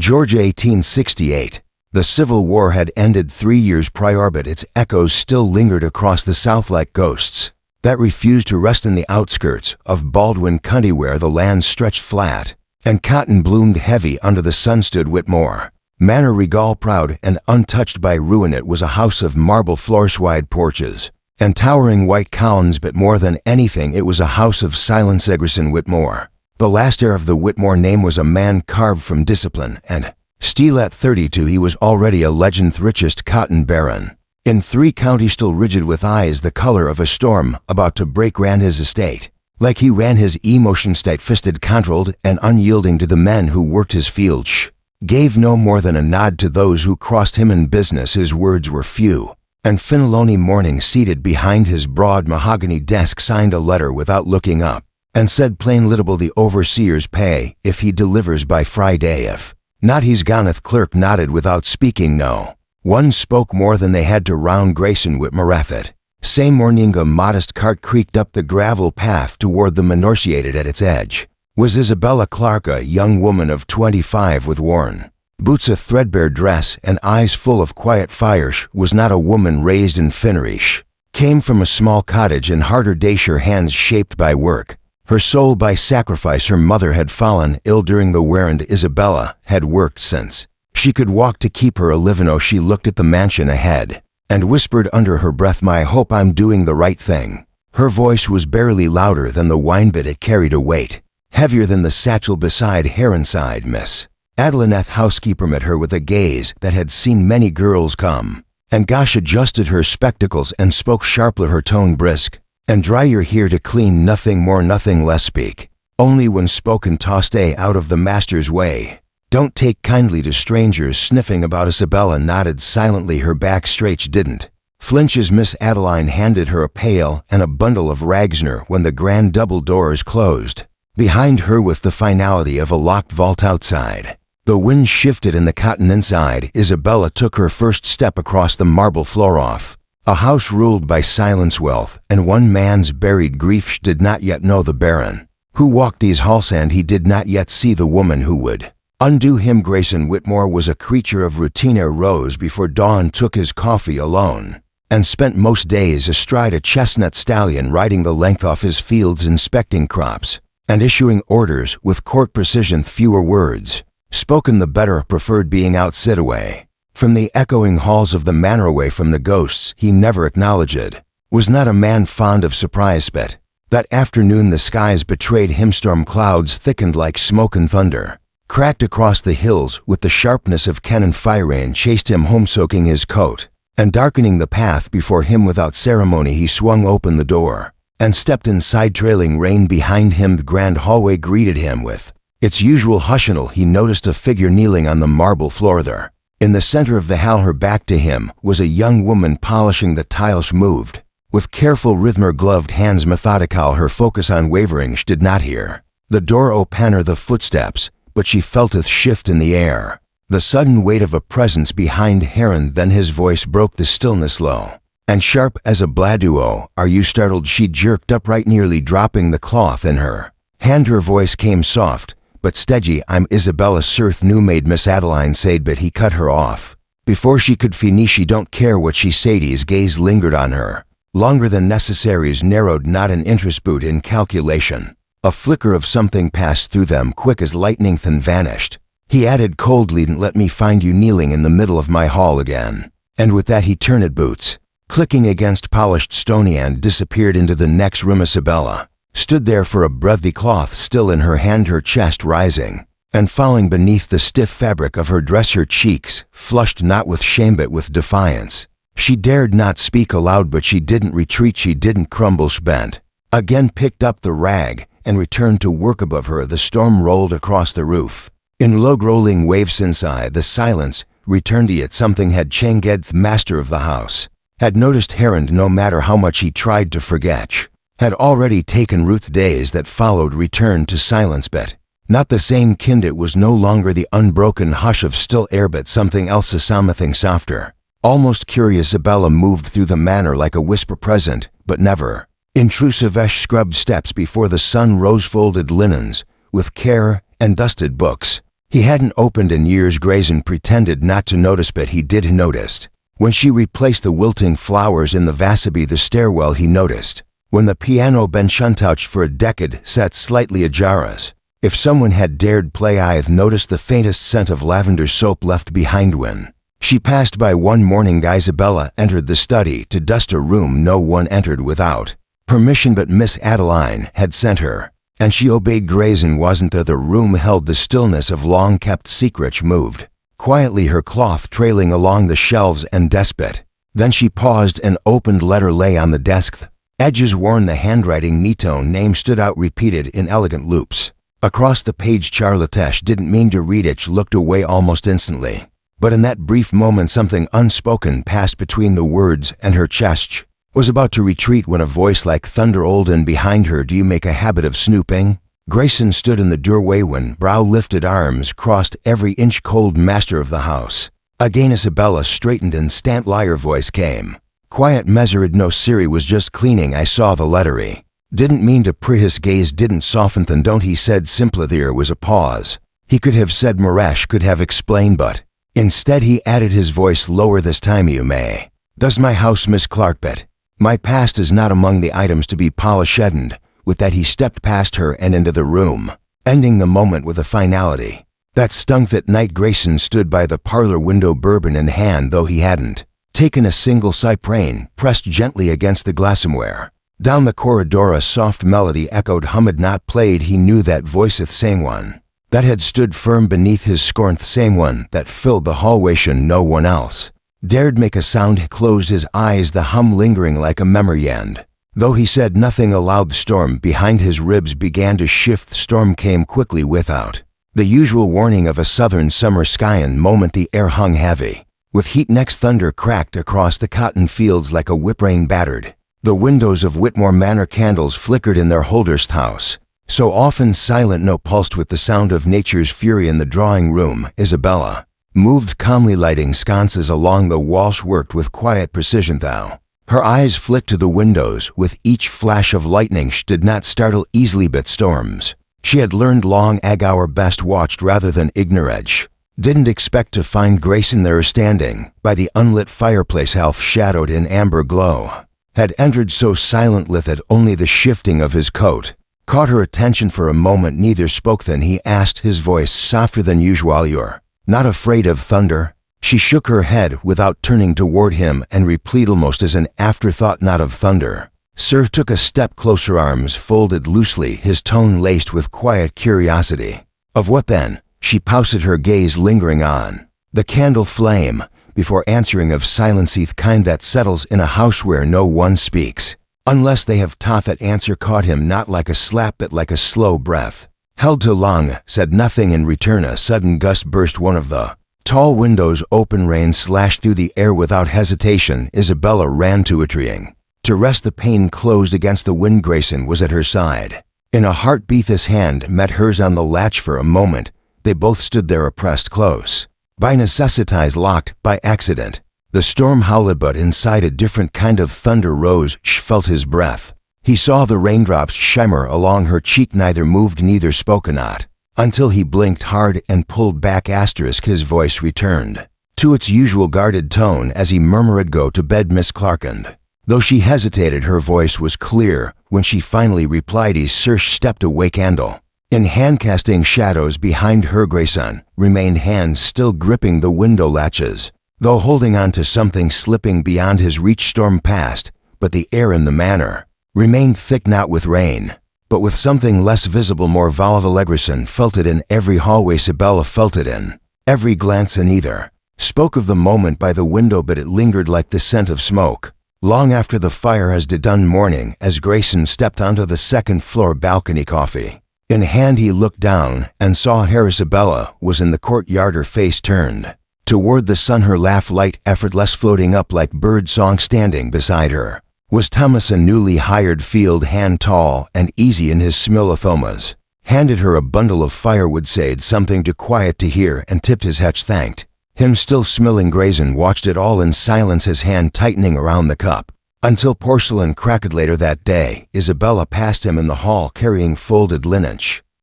Georgia 1868. The Civil War had ended 3 years prior, but its echoes still lingered across the South like ghosts that refused to rest in the outskirts of Baldwin County, where the land stretched flat and cotton bloomed heavy under the sun. Stood Whitmore Manor, regal, proud and untouched by ruin. It was a house of marble floors, wide porches, and towering white columns, but more than anything it was a house of silence. Egerson Whitmore, the last heir of the Whitmore name, was a man carved from discipline and steel. At 32 he was already a legend, richest cotton baron in 3 counties, still rigid with eyes the color of a storm about to break, ran his estate like he ran his emotions, tight-fisted, controlled, and unyielding to the men who worked his fields. Gave no more than a nod to those who crossed him in business. His words were few and Finalone Morning, seated behind his broad mahogany desk, signed a letter without looking up and said plain little, the overseer's pay if he delivers by Friday, if not he's goneth. Clerk nodded without speaking. No one spoke more than they had to round Grayson Whitmore it. Same morning a modest cart creaked up the gravel path toward the Menorciated. At its edge was Isabella Clark, a young woman of 25 with worn boots, a threadbare dress, and eyes full of quiet fire. She was not a woman raised in finery. She came from a small cottage in Hardship, her hands shaped by work, her soul by sacrifice. Her mother had fallen ill during the war, and Isabella had worked since she could walk to keep her a living. Oh, she looked at the mansion ahead and whispered under her breath, "My hope I'm doing the right thing." Her voice was barely louder than the wine, but it carried a weight heavier than the satchel beside her. Inside, Miss Adelineth, housekeeper, met her with a gaze that had seen many girls come and Gosh, adjusted her spectacles and spoke sharply, her tone brisk and dry. "You're here to clean, nothing more, nothing less. Speak only when spoken to. Stay out of the master's way. Don't take kindly to strangers sniffing about." Isabella nodded silently, her back straight. She didn't flinch as Miss Adeline handed her a pail and a bundle of ragsner when the grand double doors closed behind her with the finality of a locked vault outside. The wind shifted in the cotton inside. Isabella took her first step across the marble floor. Off a house ruled by silence, wealth, and one man's buried grief. She did not yet know the baron who walked these halls, and he did not yet see the woman who would undo him. Grayson Whitmore was a creature of routine. Rose before dawn, took his coffee alone, and spent most days astride a chestnut stallion, riding the length of his fields, inspecting crops and issuing orders with court precision. Fewer words spoken the better, preferred being out, sit away from the echoing halls of the manor, away from the ghosts he never acknowledged. Was not a man fond of surprise, but that afternoon the skies betrayed him. Storm clouds thickened like smoke, and thunder cracked across the hills with the sharpness of cannon fire. Rain chased him home, soaking his coat and darkening the path before him. Without ceremony he swung open the door and stepped inside, trailing rain behind him. The grand hallway greeted him with its usual hush until he noticed a figure kneeling on the marble floor there. In the center of the hall, her back to him, was a young woman polishing the tiles. Moved with careful rhythm, her gloved hands methodical, her focus unwavering. She did not hear the door open or the footsteps, but she felt a shift in the air, the sudden weight of a presence behind her. And then his voice broke the stillness, low and sharp as a bladuo. "Are you startled?" She jerked upright, nearly dropping the cloth in her hand. Her voice came soft but steady. "I'm Isabella Surth, new maid," Miss Adeline said, but he cut her off before she could finish. "She don't care what she said." His gaze lingered on her longer than necessary, is narrowed, not an interest but in calculation. A flicker of something passed through them, quick as lightning, then vanished. He added coldly, "Let me find you kneeling in the middle of my hall again." And with that he turned, boots clicking against polished stone, and disappeared into the next room. Isabella stood there for a breath, the cloth still in her hand, her chest rising and falling beneath the stiff fabric of her dress, her cheeks flushed not with shame but with defiance. She dared not speak aloud, but she didn't retreat, she didn't crumble. She bent again, picked up the rag, and returned to work. Above her the storm rolled across the roof in low rolling waves. Inside the silence returned, yet something had changed. The master of the house had noticed her, and no matter how much he tried to forget, had already taken root. Days that followed returned to silence, but not the same kind. It was no longer the unbroken hush of still air, but something else, something softer, almost curious. Isabella moved through the manor like a whisper, present but never intrusive. Scrubbed steps before the sun rose, folded linens with care and dusted books He hadn't opened in years. Grayson pretended not to notice, but he did notice. When she replaced the wilting flowers in the vase by the stairwell, he noticed. When the piano been untouched for a decade sat slightly ajar. If someone had dared play, I'd noticed the faintest scent of lavender soap left behind when she passed by one morning. Isabella entered the study to dust a room no one entered without permission, but Miss Adeline had sent her, and she obeyed. Grayson wasn't there. The room held the stillness of long-kept secrets. Moved quietly, her cloth trailing along the shelves and despot. Then she paused. An opened letter lay on the desk. Edges worn, the handwriting Nito name stood out, repeated in elegant loops across the page. Charlotte didn't mean to read it. She looked away almost instantly. But in that brief moment, something unspoken passed between the words, and her chest was about to retreat when a voice like thunder rolled in behind her. Do you make a habit of snooping? Grayson stood in the doorway when brow lifted, arms crossed, every inch cold, master of the house. Again Isabella straightened and Stantlier voice came. Quiet, measured. No, Siri was just cleaning. I saw the lettery. Didn't mean to pry. His gaze didn't soften. Then don't, he said simply. There was a pause. He could have said Marash, could have explained, but instead he added, his voice lower this time. You may. Does my house, Miss Clarkbet? My past is not among the items to be polished. And with that he stepped past her and into the room, ending the moment with a finality that stung. That night Grayson stood by the parlor window, bourbon in hand, though he hadn't taken a single sip. Rain pressed gently against the glassware. Down the corridor a soft melody echoed. Hummed, not played. He knew that voice, the same one that had stood firm beneath his scorn, the same one that filled the hallway. No one else dared make a sound. He closed his eyes, the hum lingering like a memory, and though he said nothing aloud, the storm behind his ribs began to shift. The storm came quickly, without the usual warning of a southern summer sky. In a moment the air hung heavy with heat. Next thunder cracked across the cotton fields like a whip. Rain battered the windows of Whitmore Manor. Candles flickered in their holders. House so often silent, no pulsed with the sound of nature's fury. In the drawing room Isabella moved calmly, lighting sconces along the walls, worked with quiet precision. Though her eyes flicked to the windows with each flash of lightning. She did not startle easily, but storms she had learned long ago best watched rather than ignored. She didn't expect to find Grayson there, standing by the unlit fireplace, half shadowed in amber glow. Had entered so silently that only the shifting of his coat caught her attention. For a moment neither spoke. Then he asked, his voice softer than usual, "You're not afraid of thunder?" She shook her head without turning toward him and replied almost as an afterthought, "Not of thunder." Sir took a step closer, arms folded loosely, his tone laced with quiet curiosity. "Of what then?" She paused, her gaze lingering on the candle flame, before answering. "Of silence, the kind that settles in a house where no one speaks, unless they have taught." That answer caught him, not like a slap but like a slow breath held too long. Said nothing in return. A sudden gust burst one of the tall windows open. Rain slashed through the air without hesitation. Isabella ran to a tree to rest. The pane closed against the wind. Grayson was at her side. In a heartbeat his hand met hers on the latch. For a moment they both stood there, oppressed, close by necessity, locked by accident. The storm howled, but inside a different kind of thunder rose. She felt his breath. He saw the raindrops shimmer along her cheek. Neither moved, neither spoke, not until he blinked hard and pulled back. His voice returned to its usual guarded tone as he murmured, "Go to bed, Miss Clark." And though she hesitated, her voice was clear when she finally replied. He stepped away, candle in hand, casting shadows behind her. Grayson remained, hands still gripping the window latches, though holding on to something slipping beyond his reach. Storm passed, but the air in the manor remained thick, not with rain, but with something less visible, more volatile. Grayson felt it in every hallway. Isabella felt it in every glance, and neither spoke of the moment by the window, but it lingered like the scent of smoke long after the fire has done. Morning, as Grayson stepped onto the second-floor balcony, coffee in hand, he looked down and saw her. Isabella was in the courtyard, her face turned toward the sun, her laugh light, effortless, floating up like bird song. Standing beside her was Thomas, a newly hired field hand, tall and easy in his smilothomas. Handed her a bundle of firewood, said something to quiet to hear, and tipped his hat. Thanked him, still smiling. Grayson watched it all in silence, his hand tightening around the cup, until porcelain cracked. Later that day, Isabella passed him in the hall carrying folded linen.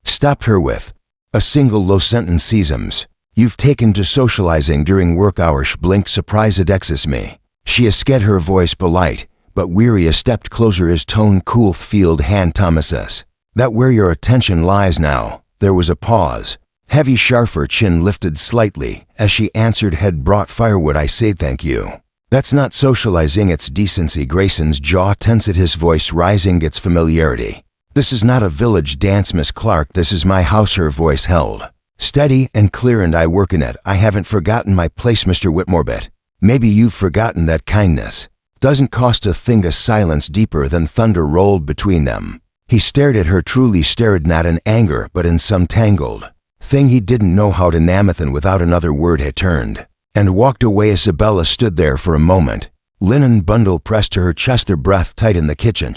Stopped her with, A single low sentence seasons. You've taken to socializing during work hours. Blink surprise adexis me. She esced her voice polite, but weary a stepped closer his tone cool field hand Thomases. That where your attention lies now. There was a pause. Heavy sharper chin lifted slightly as she answered had brought firewood I say thank you. That's not socializing it's decency. Grayson's jaw tensed his voice rising its familiarity. This is not a village dance Miss Clark this is my house her voice held. Steady and clear and I work in it I haven't forgotten my place Mr. Whitmore but maybe you've forgotten that kindness doesn't cost a thing. A silence deeper than thunder rolled between them. He stared at her truly stared not in anger but in some tangled thing he didn't know how to namathan without another word had turned and walked away. Isabella stood there for a moment, linen bundle pressed to her chest their breath tight in the kitchen.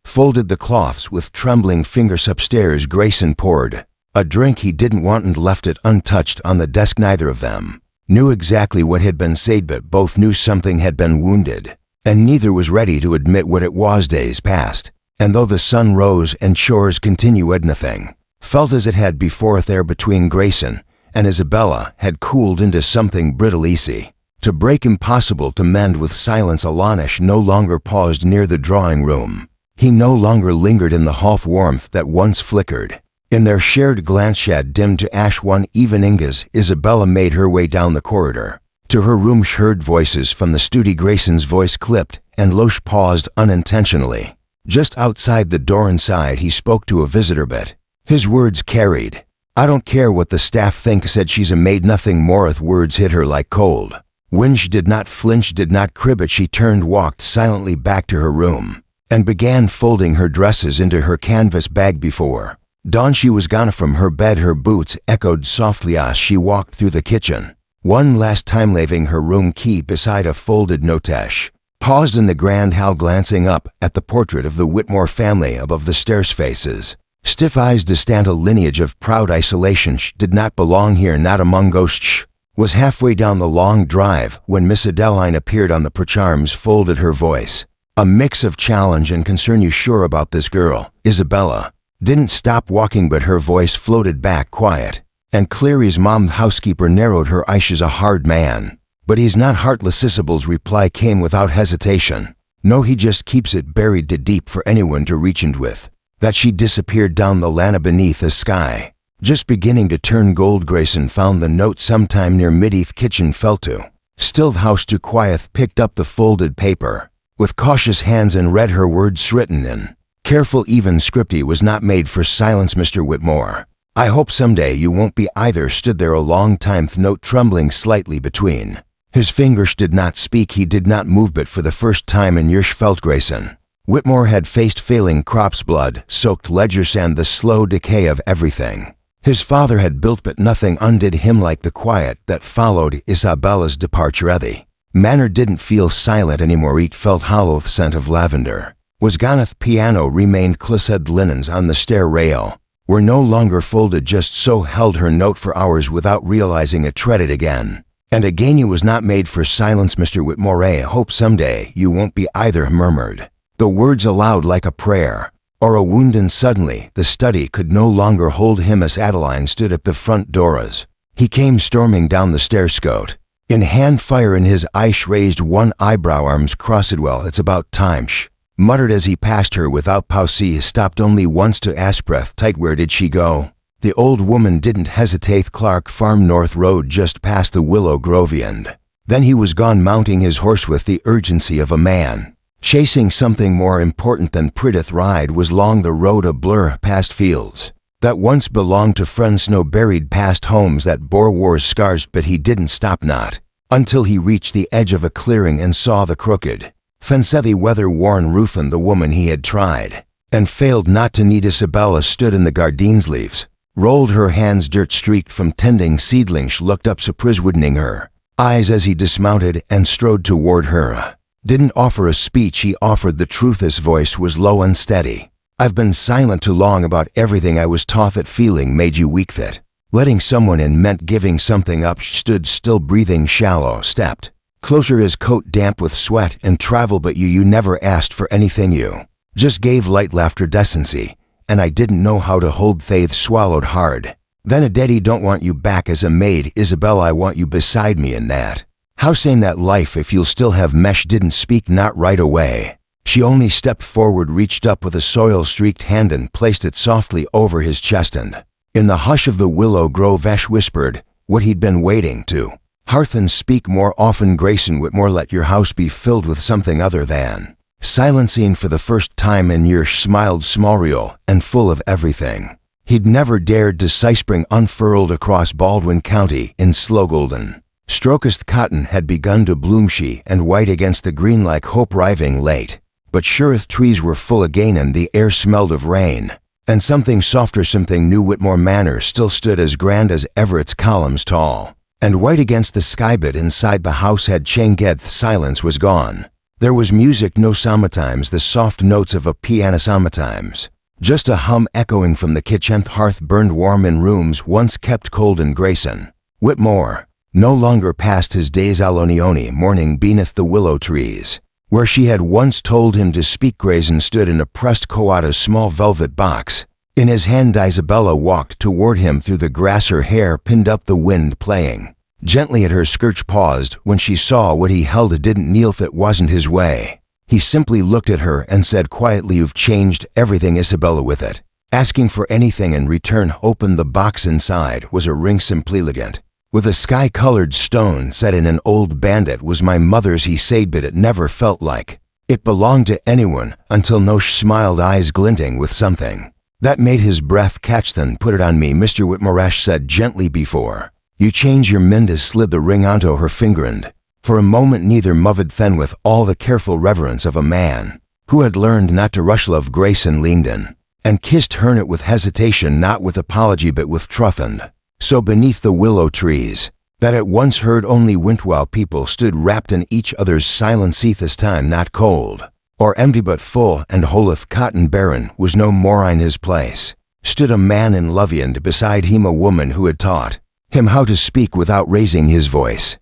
Folded the cloths with trembling fingers upstairs. Grayson poured a drink he didn't want and left it untouched on the desk. Neither of them knew exactly what had been said but both knew something had been wounded and neither was ready to admit what it was. Days passed and though the sun rose and chores continued nothing felt as it had before. There between Grayson and Isabella had cooled into something brittle easy to break impossible to mend with silence. Alanish no longer paused near the drawing room. He no longer lingered in the hearth warmth that once flickered. In their shared glance shad dimmed to ash one evening as Isabella made her way down the corridor. To her room she heard voices from the study. Grayson's voice clipped and Loesch paused unintentionally. Just outside the door inside he spoke to a visitor but his words carried. I don't care what the staff think said she's a maid. Nothing moreth words hit her like cold. When she did not flinch did not crib it she turned walked silently back to her room and began folding her dresses into her canvas bag. Before dawn she was gone from her bed. Her boots echoed softly as she walked through the kitchen, one last time leaving her room key beside a folded notesh. Paused in the grand hall glancing up at the portrait of the Whitmore family above the stairs faces. Stiff eyes distant a lineage of proud isolation. Did not belong here not among ghosts. Was halfway down the long drive when Miss Adeline appeared on the porch. Arms folded her voice a mix of challenge and concern. You sure about this girl? Isabella didn't stop walking but her voice floated back quiet and clear. His mom the housekeeper narrowed her eyes. She's a hard man but he's not heartless. Isabel's reply came without hesitation. No he just keeps it buried too deep for anyone to reach in with. That she disappeared down the lana beneath the sky, just beginning to turn gold. Grayson found the note sometime near Mideath kitchen fell to. Still the house too quiet picked up the folded paper with cautious hands and read her words written in careful even scripty was not made for silence. Mr. Whitmore, I hope someday you won't be either. Stood there a long time the note trembling slightly between his fingers. Did not speak he did not move but for the first time in years felt Grayson Whitmore had faced failing crops blood-soaked ledgers and the slow decay of everything his father had built but nothing undid him like the quiet that followed Isabella's departure. The manor didn't feel silent anymore. It felt hollow. The scent of lavender was gone. The piano remained clished. Linens on the stair rail were no longer folded. Just so held her note for hours without realizing it. Treaded again and again. You was not made for silence. Mr. Whitmore, I hope someday you won't be either. Murmured the words aloud like a prayer or a wound and suddenly the study could no longer hold him as Adeline stood at the front doors. He came storming down the stairs, scout in hand, fire in his eyes, raised one eyebrow, arms crossed. Well, it's about time, muttered as he passed her without pause. He stopped only once to ask, breath tight, where did she go? The old woman didn't hesitate. Clark Farm North Road, just past the Willow Grove end. Then he was gone, mounting his horse with the urgency of a man chasing something more important than Pridith ride. Was long the road a blur, past fields that once belonged to friends, snow-buried, past homes that bore war's scars. But he didn't stop, not until he reached the edge of a clearing and saw the crooked fence, the weather-worn roof, and the woman he had tried and failed not to need. Isabella stood in the gardens leaves, rolled her hands dirt-streaked from tending seedlings. Looked up surprise widening her eyes as he dismounted and strode toward her. Didn't offer a speech, he offered the truth. His voice was low and steady. I've been silent too long about everything I was taught. That feeling made you weak, that letting someone in meant giving something up. Stood still, breathing shallow, stepped closer, his coat damp with sweat and travel. But you never asked for anything, you just gave light laughter decency, and I didn't know how to hold faith. Swallowed hard Then a daddy don't want you back as a maid, Isabella, I want you beside me in that. How sane that life if you'll still have mesh, didn't speak, not right away. She only stepped forward, reached up with a soil-streaked hand and placed it softly over his chest, and in the hush of the willow grove Ash whispered what he'd been waiting to. Hearth and speak more often, Grayson Whitmore, let your house be filled with something other than silencing. For the first time in years smiled small, real, and full of everything he'd never dared to say. Spring unfurled across Baldwin County in slow golden strokest cotton had begun to bloom, she and white against the green like hope riving late. But sureth trees were full again and the air smelled of rain. And something softer, something new. Whitmore Manor still stood as grand as ever, its columns tall and white against the sky, but inside the house had changed. Silence was gone. There was music, no sometimes the soft notes of a piano, sometimes just a hum echoing from the kitchen. Hearth burned warm in rooms once kept cold, and Grayson Whitmore no longer passed his days alone morning beneath the willow trees, where she had once told him to speak. Grayson stood in a pressed coata's small velvet box. In his hand Isabella walked toward him through the grass, her hair pinned up, the wind playing gently at her skirt. Paused when she saw what he held, didn't kneel, that wasn't his way. He simply looked at her and said quietly, you've changed everything, Isabella. With it, asking for anything in return. Opened the box. Inside was a ring, simply elegant, with a sky-colored stone set in an old bandit. Was my mother's, he said, but it never felt like it belonged to anyone until Nosh smiled, eyes glinting with something that made his breath catch. Then put it on me, Mr. Whitmore, Ash said gently, before you change your mind. As slid the ring onto her finger, and for a moment neither moved. Then with all the careful reverence of a man who had learned not to rush love, Grayson leaned in and kissed her, it with hesitation, not with apology but with truth. And so beneath the willow trees that at once heard only wind, while people stood wrapped in each other's silence, this time not cold or empty but full and wholeth. Cotton barren was no more. In his place stood a man in love, and beside him a woman who had taught him how to speak without raising his voice.